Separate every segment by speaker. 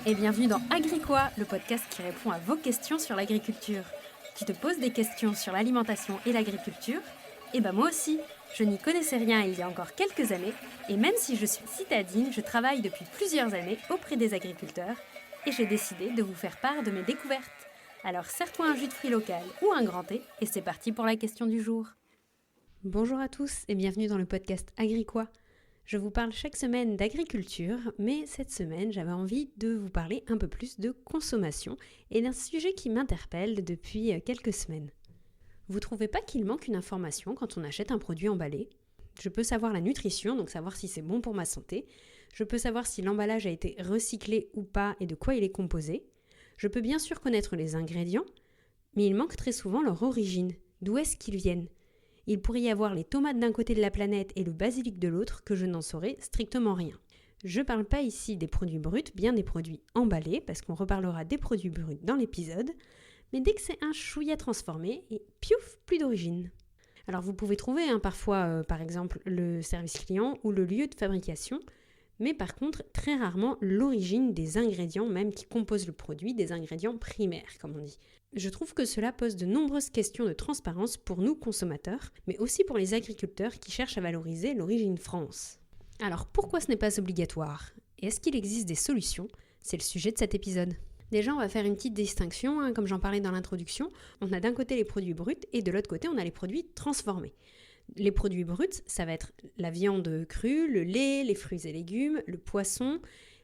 Speaker 1: et bienvenue dans Agricois, le podcast qui répond à vos questions sur l'agriculture. Tu te poses des questions sur l'alimentation et l'agriculture? Eh ben moi aussi, je n'y connaissais rien il y a encore quelques années, et même si je suis citadine, je travaille depuis plusieurs années auprès des agriculteurs, et j'ai décidé de vous faire part de mes découvertes. Alors serre-toi un jus de fruits local ou un grand thé, et c'est parti pour la question du jour. Bonjour à tous et bienvenue dans le podcast Agricois. Je vous parle chaque semaine d'agriculture, mais cette semaine, j'avais envie de vous parler un peu plus de consommation et d'un sujet qui m'interpelle depuis quelques semaines. Vous trouvez pas qu'il manque une information quand on achète un produit emballé ? Je peux savoir la nutrition, donc savoir si c'est bon pour ma santé. Je peux savoir si l'emballage a été recyclé ou pas et de quoi il est composé. Je peux bien sûr connaître les ingrédients, mais il manque très souvent leur origine. D'où est-ce qu'ils viennent ? Il pourrait y avoir les tomates d'un côté de la planète et le basilic de l'autre que je n'en saurais strictement rien. Je ne parle pas ici des produits bruts, bien des produits emballés, parce qu'on reparlera des produits bruts dans l'épisode, mais dès que c'est un chouïa transformé, et piouf, plus d'origine. Alors vous pouvez trouver parfois, par exemple, le service client ou le lieu de fabrication, mais par contre, très rarement l'origine des ingrédients même qui composent le produit, des ingrédients primaires, comme on dit. Je trouve que cela pose de nombreuses questions de transparence pour nous consommateurs, mais aussi pour les agriculteurs qui cherchent à valoriser l'origine France. Alors pourquoi ce n'est pas obligatoire ? Et est-ce qu'il existe des solutions ? C'est le sujet de cet épisode. Déjà, on va faire une petite distinction, comme j'en parlais dans l'introduction. On a d'un côté les produits bruts et de l'autre côté, on a les produits transformés. Les produits bruts, ça va être la viande crue, le lait, les fruits et légumes, le poisson.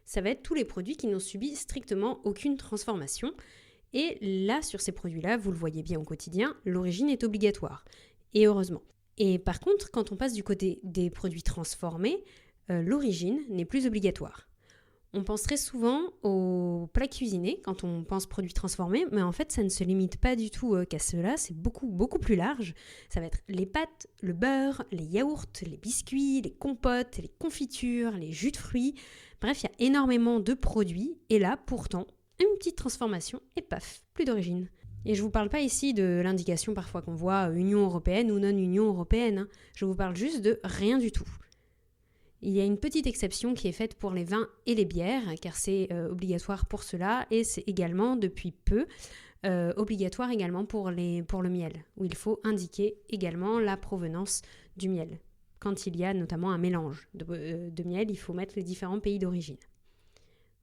Speaker 1: Ça va être tous les produits qui n'ont subi strictement aucune transformation. Et là, sur ces produits-là, vous le voyez bien au quotidien, l'origine est obligatoire. Et heureusement. Et par contre, quand on passe du côté des produits transformés, l'origine n'est plus obligatoire. On pense très souvent aux plats cuisinés quand on pense produits transformés, mais en fait ça ne se limite pas du tout qu'à cela, c'est beaucoup plus large. Ça va être les pâtes, le beurre, les yaourts, les biscuits, les compotes, les confitures, les jus de fruits. Bref, il y a énormément de produits et là pourtant, une petite transformation et paf, plus d'origine. Et je ne vous parle pas ici de l'indication parfois qu'on voit Union européenne ou non-Union européenne, Je vous parle juste de rien du tout. Il y a une petite exception qui est faite pour les vins et les bières, car c'est obligatoire pour cela, et c'est également, depuis peu, obligatoire également pour le miel, où il faut indiquer également la provenance du miel. Quand il y a notamment un mélange de miel, il faut mettre les différents pays d'origine.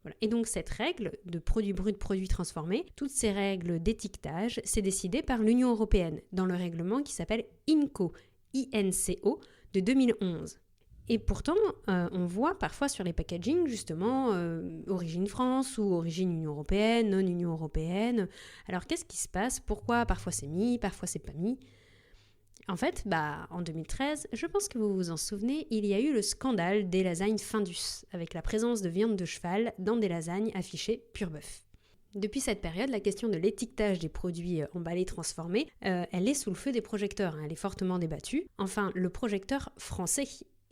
Speaker 1: Voilà. Et donc cette règle de produits bruts, produits transformés, toutes ces règles d'étiquetage, c'est décidé par l'Union européenne, dans le règlement qui s'appelle INCO, I-N-C-O, de 2011. Et pourtant, on voit parfois sur les packagings, justement, origine France ou origine Union européenne, non-Union européenne. Alors, qu'est-ce qui se passe ? Pourquoi parfois c'est mis, parfois c'est pas mis ? En fait, en 2013, je pense que vous vous en souvenez, il y a eu le scandale des lasagnes Findus, avec la présence de viande de cheval dans des lasagnes affichées pur bœuf. Depuis cette période, la question de l'étiquetage des produits emballés transformés, elle est sous le feu des projecteurs, elle est fortement débattue. Enfin, le projecteur français.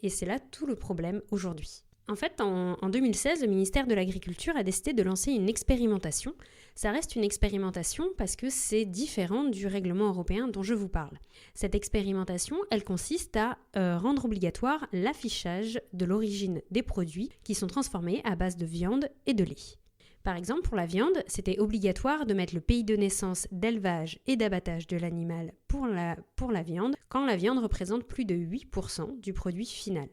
Speaker 1: Et c'est là tout le problème aujourd'hui. En fait, en 2016, le ministère de l'Agriculture a décidé de lancer une expérimentation. Ça reste une expérimentation parce que c'est différent du règlement européen dont je vous parle. Cette expérimentation, elle consiste à rendre obligatoire l'affichage de l'origine des produits qui sont transformés à base de viande et de lait. Par exemple, pour la viande, c'était obligatoire de mettre le pays de naissance, d'élevage et d'abattage de l'animal pour la viande, quand la viande représente plus de 8% du produit final.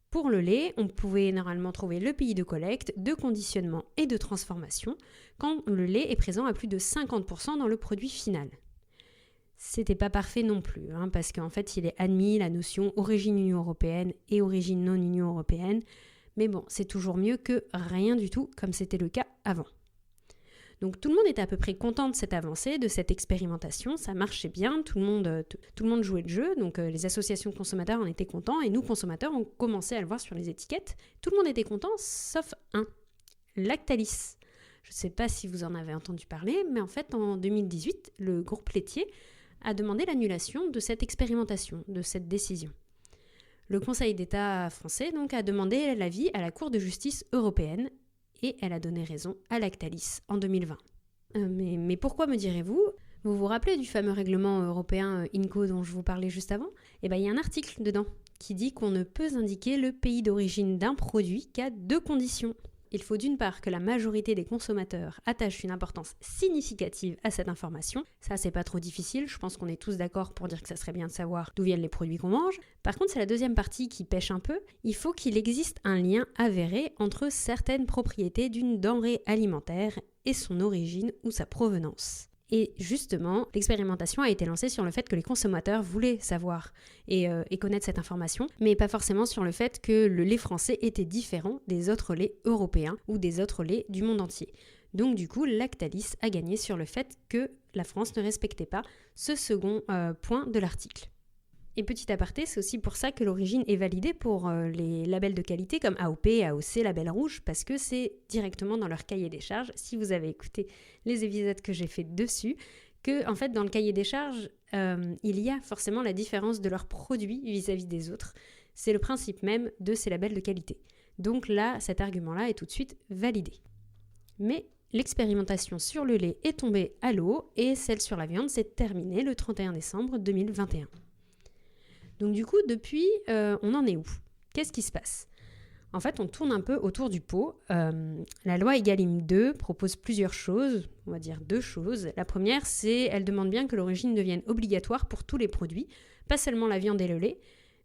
Speaker 1: Pour le lait, on pouvait normalement trouver le pays de collecte, de conditionnement et de transformation, quand le lait est présent à plus de 50% dans le produit final. C'était pas parfait non plus, parce qu'en fait, il est admis la notion origine Union européenne et origine non Union européenne. Mais bon, c'est toujours mieux que rien du tout, comme c'était le cas avant. Donc tout le monde était à peu près content de cette avancée, de cette expérimentation, ça marchait bien, tout le monde jouait le jeu, donc les associations de consommateurs en étaient contents, et nous, consommateurs, on commençait à le voir sur les étiquettes. Tout le monde était content, sauf un, Lactalis. Je ne sais pas si vous en avez entendu parler, mais en fait, en 2018, le groupe laitier a demandé l'annulation de cette expérimentation, de cette décision. Le Conseil d'État français donc, a demandé l'avis à la Cour de justice européenne et elle a donné raison à Lactalis en 2020. Mais pourquoi, me direz-vous ? Vous vous rappelez du fameux règlement européen INCO dont je vous parlais juste avant ? Il y a un article dedans qui dit qu'on ne peut indiquer le pays d'origine d'un produit qu'à 2 conditions. il faut d'une part que la majorité des consommateurs attachent une importance significative à cette information. Ça, c'est pas trop difficile, je pense qu'on est tous d'accord pour dire que ça serait bien de savoir d'où viennent les produits qu'on mange. Par contre, c'est la deuxième partie qui pêche un peu. Il faut qu'il existe un lien avéré entre certaines propriétés d'une denrée alimentaire et son origine ou sa provenance. Et justement, l'expérimentation a été lancée sur le fait que les consommateurs voulaient savoir et connaître cette information, mais pas forcément sur le fait que le lait français était différent des autres laits européens ou des autres laits du monde entier. Donc du coup, Lactalis a gagné sur le fait que la France ne respectait pas ce second point de l'article. Et petit aparté, c'est aussi pour ça que l'origine est validée pour les labels de qualité comme AOP, AOC, Label Rouge, parce que c'est directement dans leur cahier des charges, si vous avez écouté les épisodes que j'ai fait dessus, que en fait dans le cahier des charges, il y a forcément la différence de leurs produits vis-à-vis des autres. C'est le principe même de ces labels de qualité. Donc là, cet argument-là est tout de suite validé. Mais l'expérimentation sur le lait est tombée à l'eau et celle sur la viande s'est terminée le 31 décembre 2021. Donc du coup, depuis, on en est où ? Qu'est-ce qui se passe ? En fait, on tourne un peu autour du pot. La loi Egalim 2 propose plusieurs choses, on va dire 2 choses. La première, c'est elle demande bien que l'origine devienne obligatoire pour tous les produits, pas seulement la viande et le lait,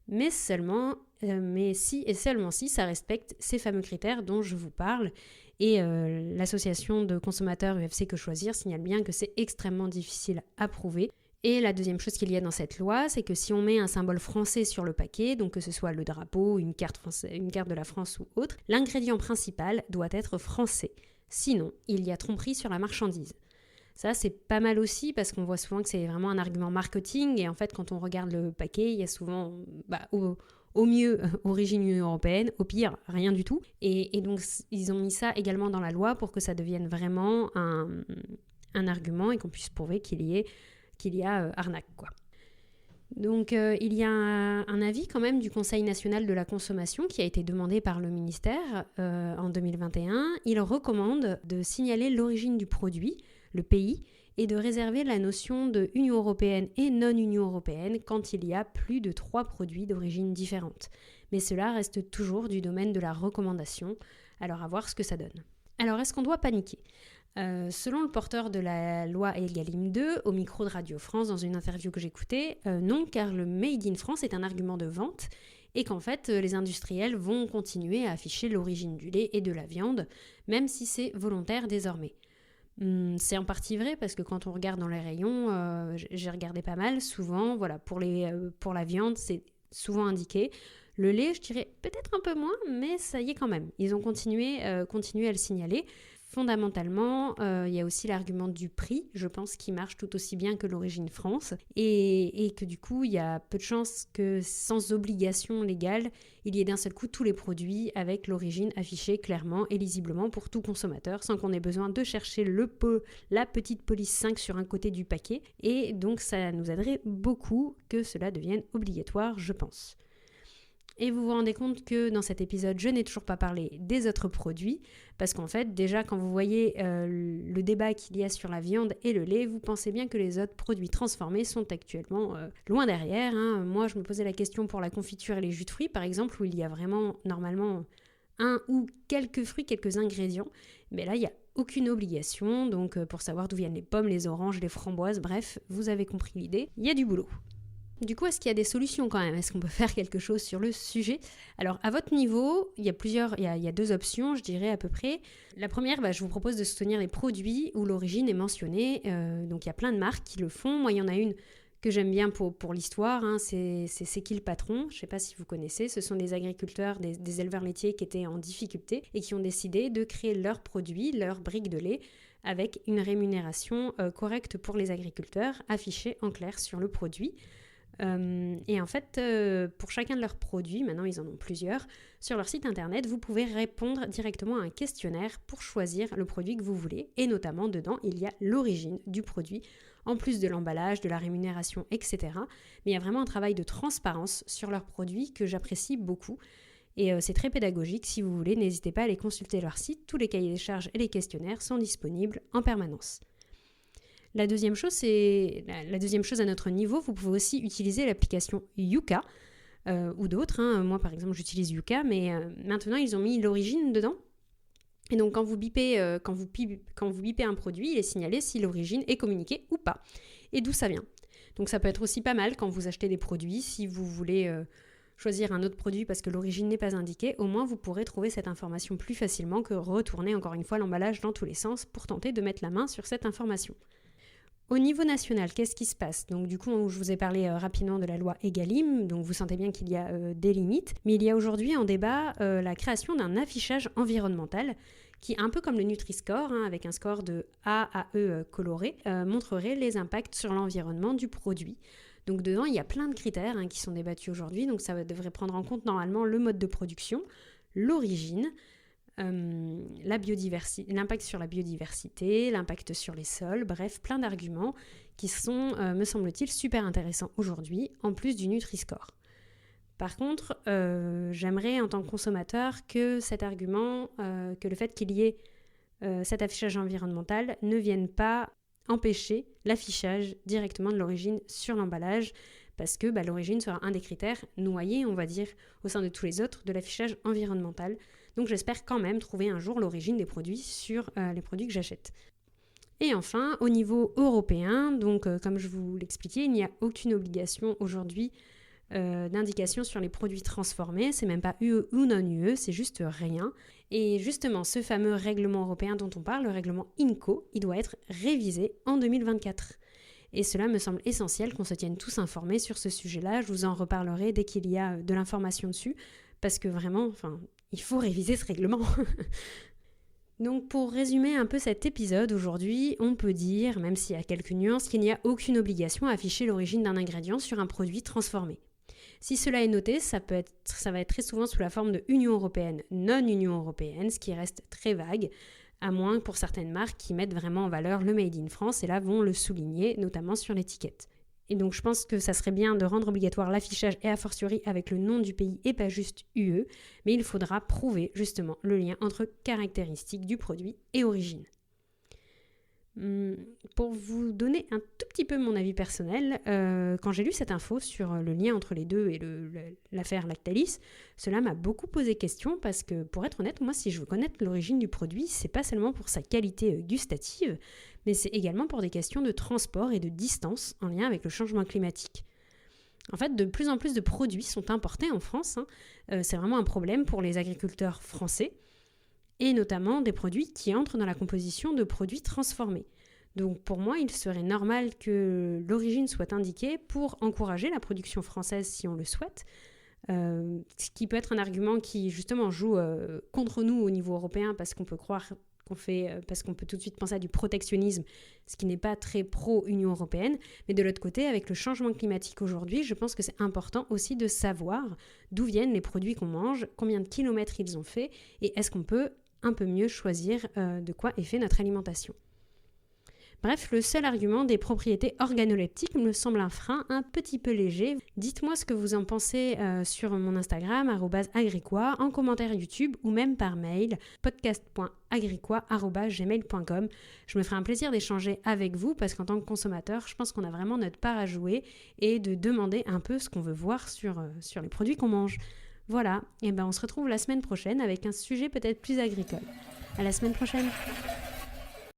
Speaker 1: mais si et seulement si ça respecte ces fameux critères dont je vous parle. Et l'association de consommateurs UFC Que Choisir signale bien que c'est extrêmement difficile à prouver. Et la deuxième chose qu'il y a dans cette loi, c'est que si on met un symbole français sur le paquet, donc que ce soit le drapeau, une carte de la France ou autre, l'ingrédient principal doit être français. Sinon, il y a tromperie sur la marchandise. Ça, c'est pas mal aussi parce qu'on voit souvent que c'est vraiment un argument marketing et en fait, quand on regarde le paquet, il y a souvent, au mieux, origine Union européenne, au pire, rien du tout. Et donc, ils ont mis ça également dans la loi pour que ça devienne vraiment un argument et qu'on puisse prouver qu'il y a arnaque, quoi. Donc, il y a un avis quand même du Conseil national de la consommation qui a été demandé par le ministère en 2021. Il recommande de signaler l'origine du produit, le pays, et de réserver la notion de Union européenne et non-Union européenne quand il y a plus de 3 produits d'origine différente. Mais cela reste toujours du domaine de la recommandation, alors à voir ce que ça donne. Alors, est-ce qu'on doit paniquer ? Selon le porteur de la loi Egalim 2, au micro de Radio France, dans une interview que j'écoutais, non, car le Made in France est un argument de vente et qu'en fait, les industriels vont continuer à afficher l'origine du lait et de la viande, même si c'est volontaire désormais. C'est en partie vrai parce que quand on regarde dans les rayons, j'ai regardé pas mal, souvent, voilà, pour la viande, c'est souvent indiqué. Le lait, je dirais peut-être un peu moins, mais ça y est quand même. Ils ont continué à le signaler. Fondamentalement, il y a aussi l'argument du prix, je pense, qui marche tout aussi bien que l'origine France et que du coup, il y a peu de chances que sans obligation légale, il y ait d'un seul coup tous les produits avec l'origine affichée clairement et lisiblement pour tout consommateur sans qu'on ait besoin de chercher la petite police 5 sur un côté du paquet. Et donc, ça nous aiderait beaucoup que cela devienne obligatoire, je pense. Et vous vous rendez compte que dans cet épisode, je n'ai toujours pas parlé des autres produits, parce qu'en fait, déjà, quand vous voyez le débat qu'il y a sur la viande et le lait, vous pensez bien que les autres produits transformés sont actuellement loin derrière. Moi, je me posais la question pour la confiture et les jus de fruits, par exemple, où il y a vraiment, normalement, un ou quelques fruits, quelques ingrédients. Mais là, il n'y a aucune obligation, donc pour savoir d'où viennent les pommes, les oranges, les framboises, bref, vous avez compris l'idée, il y a du boulot. Du coup, est-ce qu'il y a des solutions quand même ? Est-ce qu'on peut faire quelque chose sur le sujet ? Alors, à votre niveau, il y a 2 options, je dirais à peu près. La première, je vous propose de soutenir les produits où l'origine est mentionnée. Donc, il y a plein de marques qui le font. Moi, il y en a une que j'aime bien pour l'histoire, c'est qui le patron ? Je ne sais pas si vous connaissez. Ce sont des agriculteurs, des éleveurs laitiers qui étaient en difficulté et qui ont décidé de créer leurs produits, leurs briques de lait, avec une rémunération correcte pour les agriculteurs, affichée en clair sur le produit. Et en fait, pour chacun de leurs produits, maintenant ils en ont plusieurs, sur leur site internet, vous pouvez répondre directement à un questionnaire pour choisir le produit que vous voulez. Et notamment, dedans, il y a l'origine du produit, en plus de l'emballage, de la rémunération, etc. Mais il y a vraiment un travail de transparence sur leurs produits que j'apprécie beaucoup. Et c'est très pédagogique. Si vous voulez, n'hésitez pas à aller consulter leur site. Tous les cahiers des charges et les questionnaires sont disponibles en permanence. La deuxième chose à notre niveau, vous pouvez aussi utiliser l'application Yuka ou d'autres. Moi, par exemple, j'utilise Yuka, mais maintenant, ils ont mis l'origine dedans. Et donc quand vous bipez un produit, il est signalé si l'origine est communiquée ou pas, et d'où ça vient. Donc ça peut être aussi pas mal quand vous achetez des produits, si vous voulez choisir un autre produit parce que l'origine n'est pas indiquée, au moins vous pourrez trouver cette information plus facilement que retourner encore une fois l'emballage dans tous les sens pour tenter de mettre la main sur cette information. Au niveau national, qu'est-ce qui se passe ? Donc du coup, je vous ai parlé rapidement de la loi Egalim, donc vous sentez bien qu'il y a des limites, mais il y a aujourd'hui en débat la création d'un affichage environnemental qui, un peu comme le Nutri-Score, avec un score de A à E coloré, montrerait les impacts sur l'environnement du produit. Donc dedans, il y a plein de critères qui sont débattus aujourd'hui, donc ça devrait prendre en compte normalement le mode de production, l'origine, l'impact sur la biodiversité, l'impact sur les sols, bref, plein d'arguments qui sont, me semble-t-il, super intéressants aujourd'hui, en plus du Nutri-Score. Par contre, j'aimerais en tant que consommateur que cet argument, que le fait qu'il y ait cet affichage environnemental ne vienne pas empêcher l'affichage directement de l'origine sur l'emballage, parce que l'origine sera un des critères noyés, on va dire, au sein de tous les autres de l'affichage environnemental. Donc j'espère quand même trouver un jour l'origine des produits sur les produits que j'achète. Et enfin, au niveau européen, donc comme je vous l'expliquais, il n'y a aucune obligation aujourd'hui d'indication sur les produits transformés, c'est même pas UE ou non UE, c'est juste rien. Et justement, ce fameux règlement européen dont on parle, le règlement INCO, il doit être révisé en 2024. Et cela me semble essentiel qu'on se tienne tous informés sur ce sujet-là. Je vous en reparlerai dès qu'il y a de l'information dessus, parce que vraiment, il faut réviser ce règlement. Donc pour résumer un peu cet épisode aujourd'hui, on peut dire, même s'il y a quelques nuances, qu'il n'y a aucune obligation à afficher l'origine d'un ingrédient sur un produit transformé. Si cela est noté, ça va être très souvent sous la forme de Union européenne, non-Union européenne, ce qui reste très vague, à moins pour certaines marques qui mettent vraiment en valeur le Made in France et là vont le souligner, notamment sur l'étiquette. Et donc je pense que ça serait bien de rendre obligatoire l'affichage et a fortiori avec le nom du pays et pas juste UE, mais il faudra prouver justement le lien entre caractéristiques du produit et origine. Pour vous donner un tout petit peu mon avis personnel, quand j'ai lu cette info sur le lien entre les deux et l'affaire Lactalis, cela m'a beaucoup posé question parce que, pour être honnête, moi, si je veux connaître l'origine du produit, c'est pas seulement pour sa qualité gustative, mais c'est également pour des questions de transport et de distance en lien avec le changement climatique. En fait, de plus en plus de produits sont importés en France. C'est vraiment un problème pour les agriculteurs français, et notamment des produits qui entrent dans la composition de produits transformés. Donc pour moi, il serait normal que l'origine soit indiquée pour encourager la production française si on le souhaite, ce qui peut être un argument qui justement joue contre nous au niveau européen parce qu'on peut croire parce qu'on peut tout de suite penser à du protectionnisme, ce qui n'est pas très pro-Union européenne. Mais de l'autre côté, avec le changement climatique aujourd'hui, je pense que c'est important aussi de savoir d'où viennent les produits qu'on mange, combien de kilomètres ils ont fait, et est-ce qu'on peut un peu mieux choisir de quoi est fait notre alimentation. Bref, le seul argument des propriétés organoleptiques me semble un frein un petit peu léger. Dites-moi ce que vous en pensez sur mon Instagram, @agricois, en commentaire YouTube ou même par mail, podcast.agricois@gmail.com. Je me ferai un plaisir d'échanger avec vous parce qu'en tant que consommateur, je pense qu'on a vraiment notre part à jouer et de demander un peu ce qu'on veut voir sur les produits qu'on mange. Voilà, et on se retrouve la semaine prochaine avec un sujet peut-être plus agricole. À la semaine prochaine.